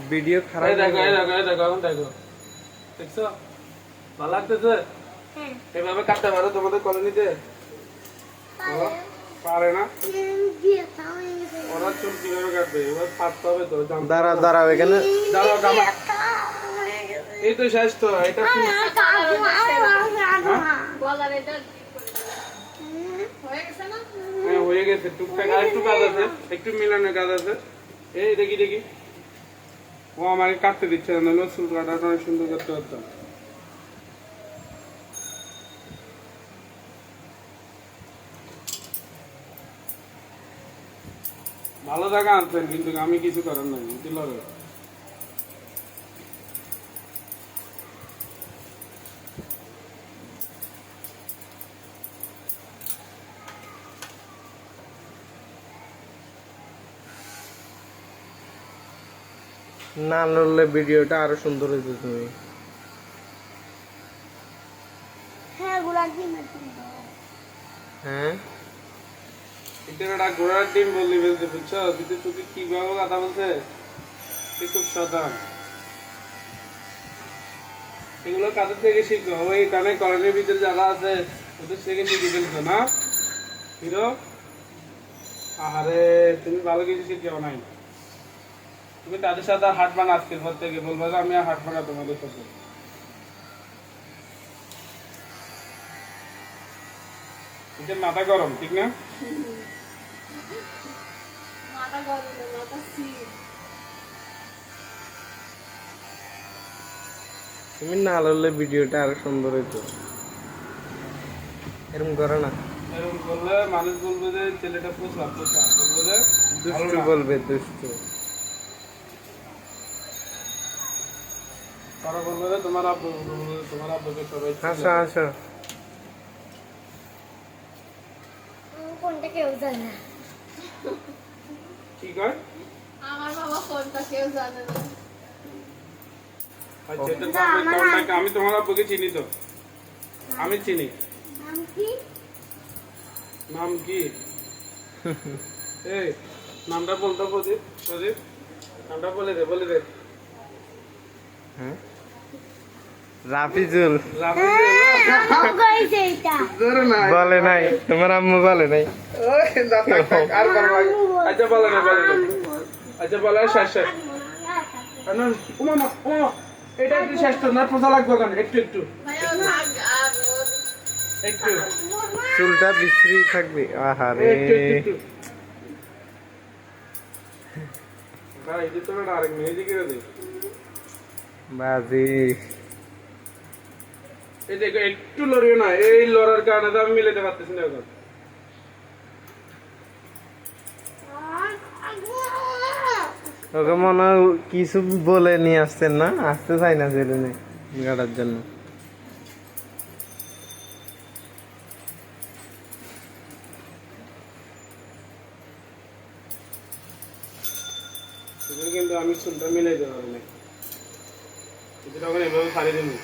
video খারাপ দেখো এখন দেখো দেখছো ভালো লাগতেছে এভাবে কাটতে পারো তোমাদের কলোনিতে পারে না ওরা চুল কিভাবে কাটবে এবার কাটতে হবে তো দাঁড়াও এখানে দাঁড়াও গামা এই তো শেষ তো এটা হ্যাঁ হয়ে গেছে টুকটাক আর একটু কাজ আছে একটু মিলানোর কাজ আছে এই দেখি ও আমাকে কাটতে দিচ্ছে না নইলে চুল কাটাটা অনেক সুন্দর করতে পারতাম ভালো জায়গা আনছেন কিন্তু আমি কিছু করার নাই বুঝল না লড়লে ভিডিওটা আরো সুন্দর হইতো তুমি হ্যাঁ এটা ঘোড়ার ডিম বললি বলতে বুঝছো দিদি তোকে কিভাবে কথা বলছে তুই খুব সাধারণ এগুলো কাদের থেকে শিখবো ওই কানে কলোনির ভিতরে যারা আছে ওদের থেকে শিখে ফেলছো না হিরো আরে তুমি ভালো কিছু শিখেও নাই তুমি তাদের সাথে আর হাঁটবা না আজকের পর থেকে বলবো যে আমি আর হাঁটবো না তোমাদের সাথে এটা মাথা গরম ঠিক না তুমি না লড়লে ভিডিওটা আরো সুন্দর হইতো এরকম করো না এরকম করলে মানুষ বলবে যে ছেলেটা পোষা বলবো যে দুষ্টু বলবে দুষ্টু তারা বলবে যে তোমার আব্বুকে সবাই আসো কোনটা কেউ জানে না কি কয় আমার বাবা কোনটা কেউ জানে না আচ্ছা এটা তো আমি তোমার আব্বুকে চিনি তো আমি চিনি নাম কি নাম কি এই নামটা বলতো প্রদীপ নামটা বলে দে হ্যাঁ রাফিজুল কইছে এটা জোরে না বলে নাই তোমার আম্মু বলে নাই ওই আর বলো আচ্ছা বলে না আচ্ছা বলে শেষ না ওমা এটা একটু শেষ তো না পোষা লাগবে কেন একটু ভাইয়া ভাগ আর একটু চুলটা বিশ্রী থাকবে আহারে একটু ভাই এই তো না আরেক মেহেদি করে দে বাজি এই দেখো একটু লড়িও না এই লড়ার কারণে তো আমি মিলাতে পারতেছি না এখন ওকে মনে হয় কিছু বলে নিয়ে আসছেন না আসতে চাই না জেলে গাড়ার জন্য কিন্তু আমি চুলটা মিলাই দেবো না যখন এভাবে সারি দেবো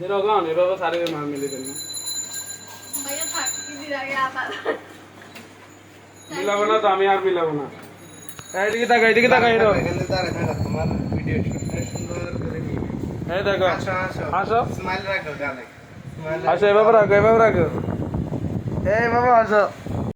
যখন এভাবে সারি দেবো আর মিলে দেবো ভাইয়া থাক দিদির আগে আবার মিলাবো না তো আমি আর মিলাবো না এইদিকে তাকা এরো এখানে দাঁড়ায় তোমার ভিডিও শুটটা সুন্দর করে নিয়ে এই দেখো আসো স্মাইল রাখো গালে আসো এভাবে রাখো এই বাবা আসো